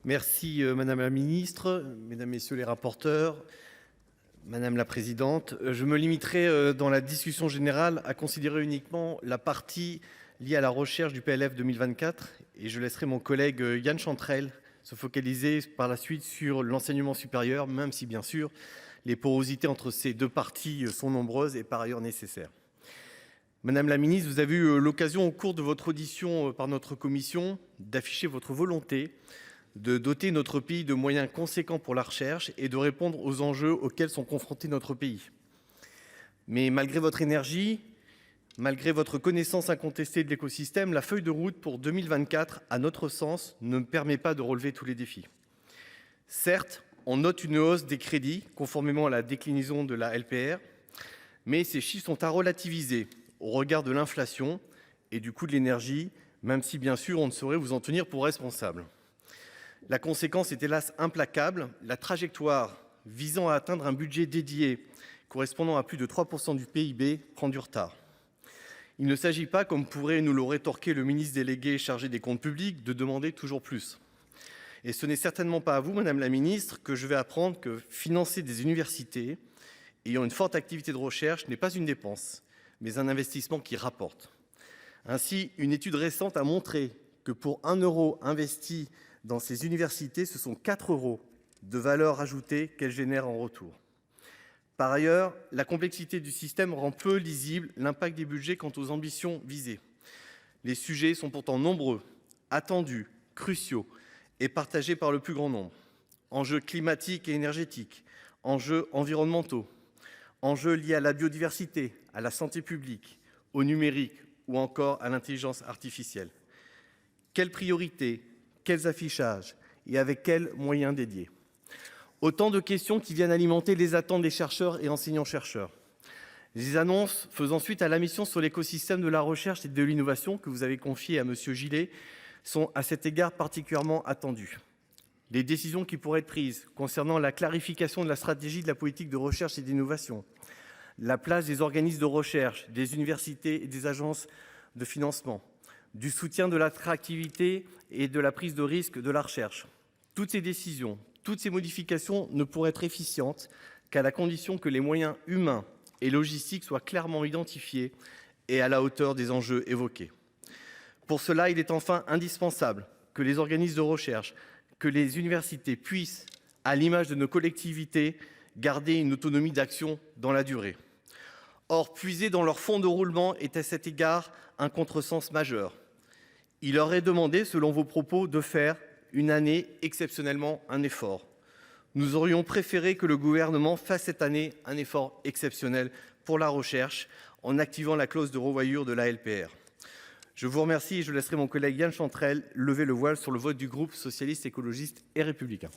Merci Madame la Ministre, Mesdames, Messieurs les rapporteurs, Madame la Présidente. Je me limiterai dans la discussion générale à considérer uniquement la partie liée à la recherche du PLF 2024 et je laisserai mon collègue Yan Chantrel se focaliser par la suite sur l'enseignement supérieur, même si bien sûr les porosités entre ces deux parties sont nombreuses et par ailleurs nécessaires. Madame la Ministre, vous avez eu l'occasion au cours de votre audition par notre commission d'afficher votre volonté de doter notre pays de moyens conséquents pour la recherche et de répondre aux enjeux auxquels sont confrontés notre pays. Mais malgré votre énergie, malgré votre connaissance incontestée de l'écosystème, la feuille de route pour 2024, à notre sens, ne permet pas de relever tous les défis. Certes, on note une hausse des crédits, conformément à la déclinaison de la LPR, mais ces chiffres sont à relativiser au regard de l'inflation et du coût de l'énergie, même si bien sûr on ne saurait vous en tenir pour responsable. La conséquence est hélas implacable, la trajectoire visant à atteindre un budget dédié correspondant à plus de 3% du PIB prend du retard. Il ne s'agit pas, comme pourrait nous le rétorquer le ministre délégué chargé des comptes publics, de demander toujours plus. Et ce n'est certainement pas à vous, Madame la Ministre, que je vais apprendre que financer des universités ayant une forte activité de recherche n'est pas une dépense, mais un investissement qui rapporte. Ainsi, une étude récente a montré que pour 1 euro investi dans ces universités, ce sont 4 euros de valeur ajoutée qu'elles génèrent en retour. Par ailleurs, la complexité du système rend peu lisible l'impact des budgets quant aux ambitions visées. Les sujets sont pourtant nombreux, attendus, cruciaux et partagés par le plus grand nombre. Enjeux climatiques et énergétiques, enjeux environnementaux, enjeux liés à la biodiversité, à la santé publique, au numérique ou encore à l'intelligence artificielle. Quelles priorités, quels affichages et avec quels moyens dédiés? Autant de questions qui viennent alimenter les attentes des chercheurs et enseignants-chercheurs. Les annonces faisant suite à la mission sur l'écosystème de la recherche et de l'innovation que vous avez confiée à M. Gillet sont à cet égard particulièrement attendues. Les décisions qui pourraient être prises concernant la clarification de la stratégie de la politique de recherche et d'innovation, la place des organismes de recherche, des universités et des agences de financement, du soutien de l'attractivité et de la prise de risque de la recherche. Toutes ces décisions, toutes ces modifications ne pourraient être efficientes qu'à la condition que les moyens humains et logistiques soient clairement identifiés et à la hauteur des enjeux évoqués. Pour cela, il est enfin indispensable que les organismes de recherche, que les universités puissent, à l'image de nos collectivités, garder une autonomie d'action dans la durée. Or, puiser dans leur fonds de roulement est à cet égard un contresens majeur. Il leur est demandé, selon vos propos, de faire une année exceptionnellement un effort. Nous aurions préféré que le gouvernement fasse cette année un effort exceptionnel pour la recherche en activant la clause de revoyure de la LPR. Je vous remercie et je laisserai mon collègue Yan Chantrel lever le voile sur le vote du groupe socialiste, écologiste et républicain.